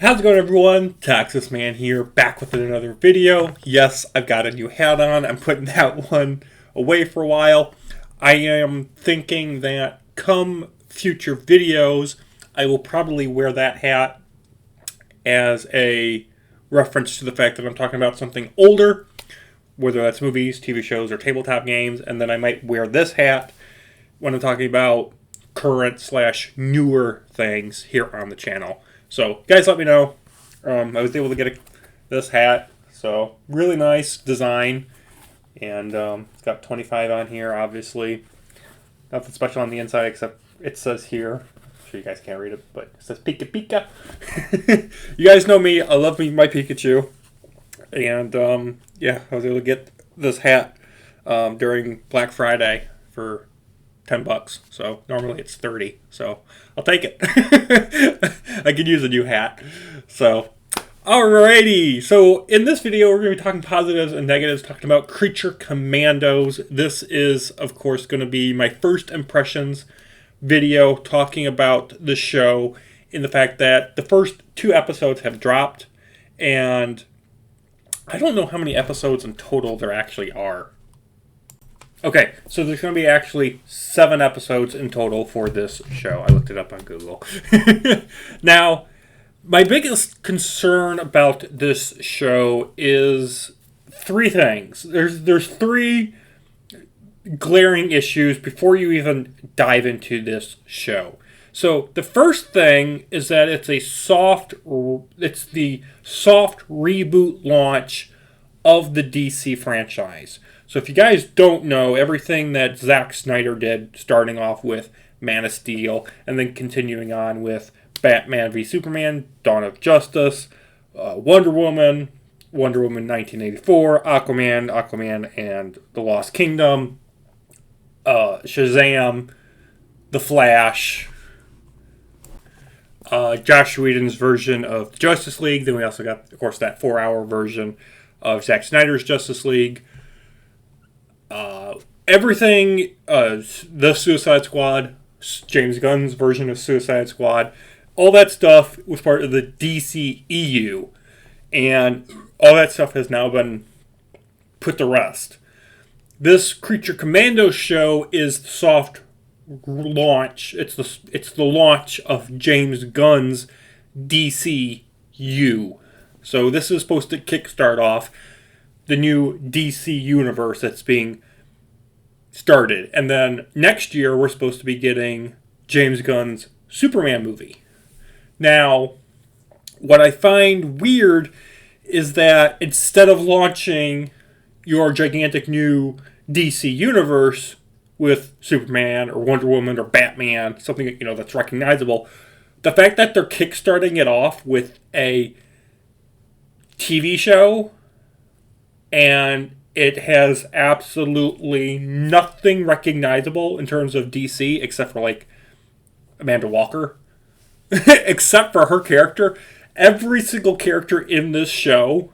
How's it going, everyone? Texas Man here, back with another video. Yes, I've got a new hat on. I'm putting that one away for a while. I am thinking that come future videos, I will probably wear that hat as a reference to the fact that I'm talking about something older, whether that's movies, TV shows, or tabletop games, and then I might wear this hat when I'm talking about current/newer things here on the channel. So, guys, let me know. I was able to get this hat, so really nice design, and it's got 25 on here, obviously. Nothing special on the inside except it says here. I'm sure you guys can't read it, but it says Pika Pika. You guys know me. I love me my Pikachu, and yeah, I was able to get this hat during Black Friday for $10. So normally it's 30. So I'll take it. I could use a new hat. So alrighty. So in this video we're going to be talking positives and negatives, talking about Creature Commandos. This is of course going to be my first impressions video talking about the show, in the fact that the first 2 episodes have dropped, and I don't know how many episodes in total there actually are. Okay, so there's going to be actually 7 episodes in total for this show. I looked it up on Google. Now, my biggest concern about this show is 3 things. There's 3 glaring issues before you even dive into this show. So the first thing is that it's the soft reboot launch of the DC franchise. So if you guys don't know, everything that Zack Snyder did, starting off with Man of Steel, and then continuing on with Batman v Superman, Dawn of Justice, Wonder Woman 1984, Aquaman and the Lost Kingdom, Shazam, The Flash, Joss Whedon's version of the Justice League. Then we also got, of course, that 4-hour version of Zack Snyder's Justice League. Everything, the Suicide Squad, James Gunn's version of Suicide Squad, all that stuff was part of the DCEU, and all that stuff has now been put to rest. This Creature Commandos show is the soft launch. It's the launch of James Gunn's DCU. So this is supposed to kickstart off the new DC universe that's being started. And then next year we're supposed to be getting James Gunn's Superman movie. Now, what I find weird is that instead of launching your gigantic new DC universe with Superman or Wonder Woman or Batman, something that's recognizable, the fact that they're kickstarting it off with a TV show, and it has absolutely nothing recognizable in terms of DC except for like Amanda Waller. Except for her character. Every single character in this show,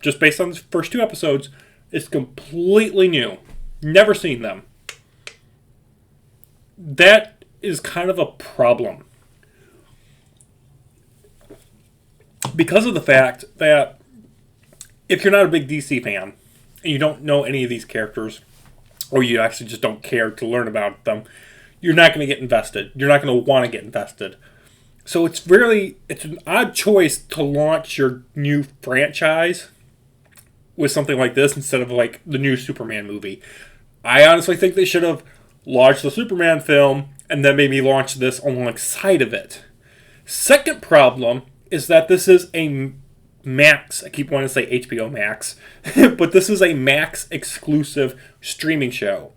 just based on the first 2 episodes, is completely new. Never seen them. That is kind of a problem, because of the fact that if you're not a big DC fan and you don't know any of these characters, or you actually just don't care to learn about them, you're not going to get invested. You're not going to want to get invested. So it's an odd choice to launch your new franchise with something like this instead of like the new Superman movie. I honestly think they should have launched the Superman film and then maybe launched this alongside of it. Second problem is that this is a Max, I keep wanting to say HBO Max, but this is a Max exclusive streaming show.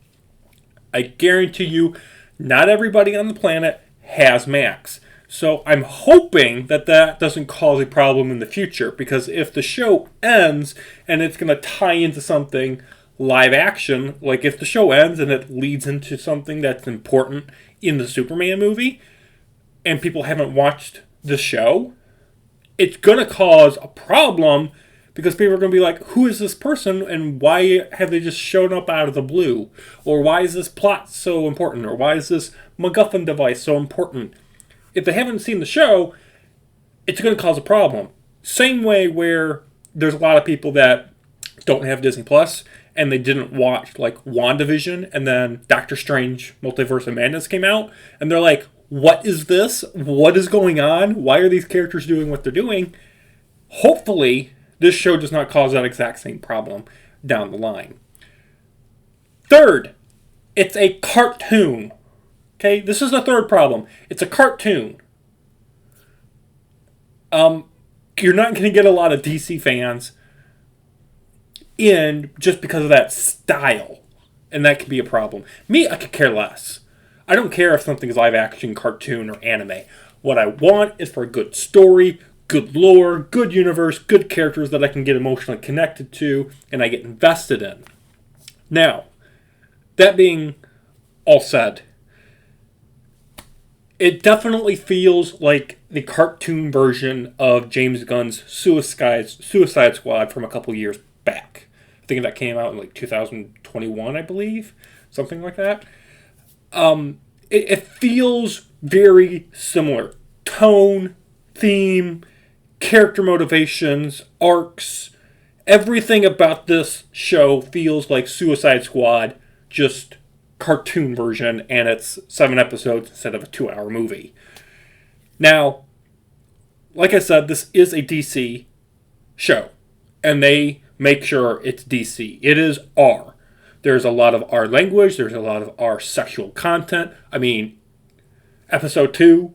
I guarantee you, not everybody on the planet has Max. So I'm hoping that doesn't cause a problem in the future, because if the show ends and it's going to tie into something live action, like if the show ends and it leads into something that's important in the Superman movie, and people haven't watched the show, it's going to cause a problem, because people are going to be like, who is this person and why have they just shown up out of the blue? Or why is this plot so important? Or why is this MacGuffin device so important? If they haven't seen the show, it's going to cause a problem. Same way where there's a lot of people that don't have Disney Plus and they didn't watch like WandaVision, and then Doctor Strange Multiverse of Madness came out, and they're like, what is this? What is going on? Why are these characters doing what they're doing? Hopefully, this show does not cause that exact same problem down the line. Third, it's a cartoon. Okay, this is the third problem. It's a cartoon. You're not going to get a lot of DC fans in just because of that style. And that could be a problem. Me, I could care less. I don't care if something's live action, cartoon, or anime. What I want is for a good story, good lore, good universe, good characters that I can get emotionally connected to and I get invested in. Now, that being all said, it definitely feels like the cartoon version of James Gunn's Suicide Squad from a couple years back. I think that came out in like 2021, I believe. Something like that. It feels very similar. Tone, theme, character motivations, arcs. Everything about this show feels like Suicide Squad, just cartoon version, and it's 7 episodes instead of a 2-hour movie. Now, like I said, this is a DC show, and they make sure it's DC. It is R. There's a lot of R language, there's a lot of R sexual content. I mean, episode 2,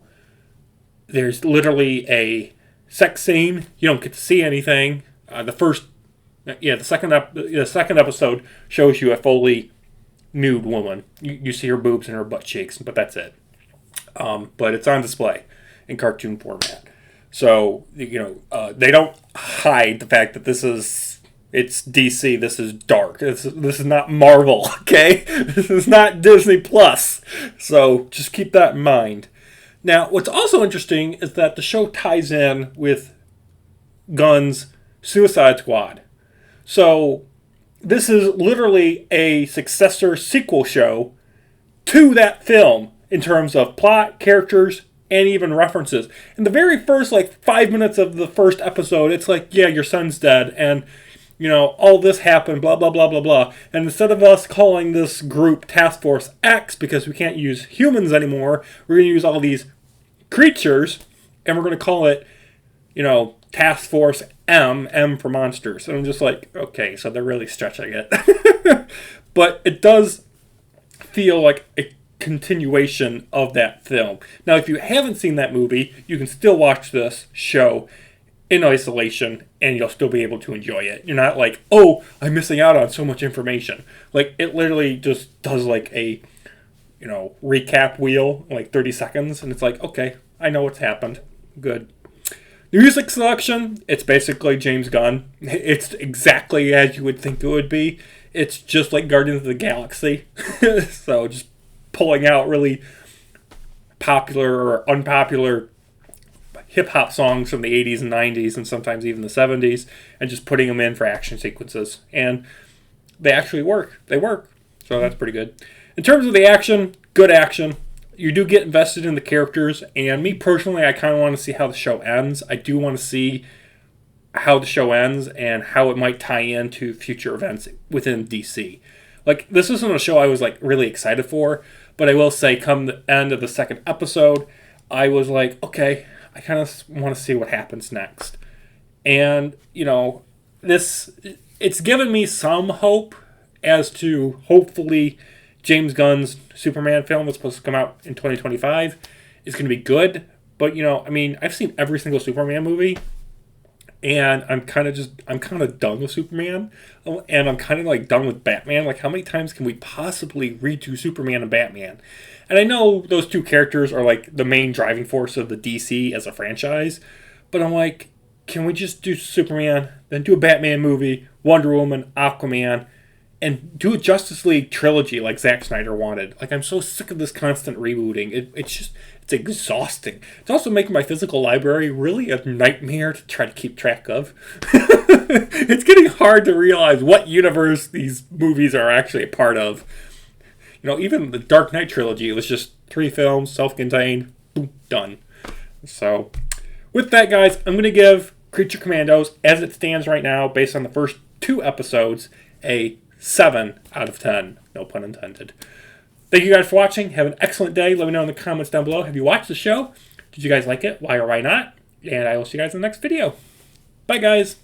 there's literally a sex scene. You don't get to see anything. The second episode shows you a fully nude woman. You see her boobs and her butt cheeks, but that's it. But it's on display in cartoon format. So, they don't hide the fact that it's DC, this is dark. This is not Marvel, okay? This is not Disney Plus. So just keep that in mind. Now, what's also interesting is that the show ties in with Gunn's Suicide Squad. So this is literally a successor sequel show to that film in terms of plot, characters, and even references. In the very first 5 minutes of the first episode, it's like, yeah, your son's dead, and all this happened, blah, blah, blah, blah, blah. And instead of us calling this group Task Force X because we can't use humans anymore, we're going to use all these creatures, and we're going to call it, Task Force M for monsters. And I'm just like, okay, so they're really stretching it. But it does feel like a continuation of that film. Now, if you haven't seen that movie, you can still watch this show in isolation, and you'll still be able to enjoy it. You're not like, oh, I'm missing out on so much information. It literally just does a, recap wheel, 30 seconds, and it's like, okay, I know what's happened. Good. The music selection, it's basically James Gunn. It's exactly as you would think it would be. It's just like Guardians of the Galaxy. So just pulling out really popular or unpopular hip-hop songs from the 80s and 90s and sometimes even the 70s and just putting them in for action sequences. And they actually work. They work. So that's pretty good. In terms of the action, good action. You do get invested in the characters, and me personally, I kind of want to see how the show ends. I do want to see how the show ends and how it might tie into future events within DC. This isn't a show I was really excited for, but I will say come the end of the second episode, I was like, okay, I kind of want to see what happens next. And, it's given me some hope as to hopefully James Gunn's Superman film that's supposed to come out in 2025 is going to be good. But, I've seen every single Superman movie, and I'm kind of done with Superman, and I'm kind of done with Batman. How many times can we possibly redo Superman and Batman? And I know those two characters are the main driving force of the DC as a franchise, but I'm like, can we just do Superman, then do a Batman movie, Wonder Woman, Aquaman, and do a Justice League trilogy like Zack Snyder wanted? I'm so sick of this constant rebooting. It's exhausting. It's also making my physical library really a nightmare to try to keep track of. It's getting hard to realize what universe these movies are actually a part of. Even the Dark Knight trilogy was just 3 films, self-contained, boom, done. So, with that, guys, I'm going to give Creature Commandos, as it stands right now, based on the first 2 episodes, a 7 out of 10. No pun intended. Thank you guys for watching. Have an excellent day. Let me know in the comments down below. Have you watched the show? Did you guys like it? Why or why not? And I will see you guys in the next video. Bye, guys.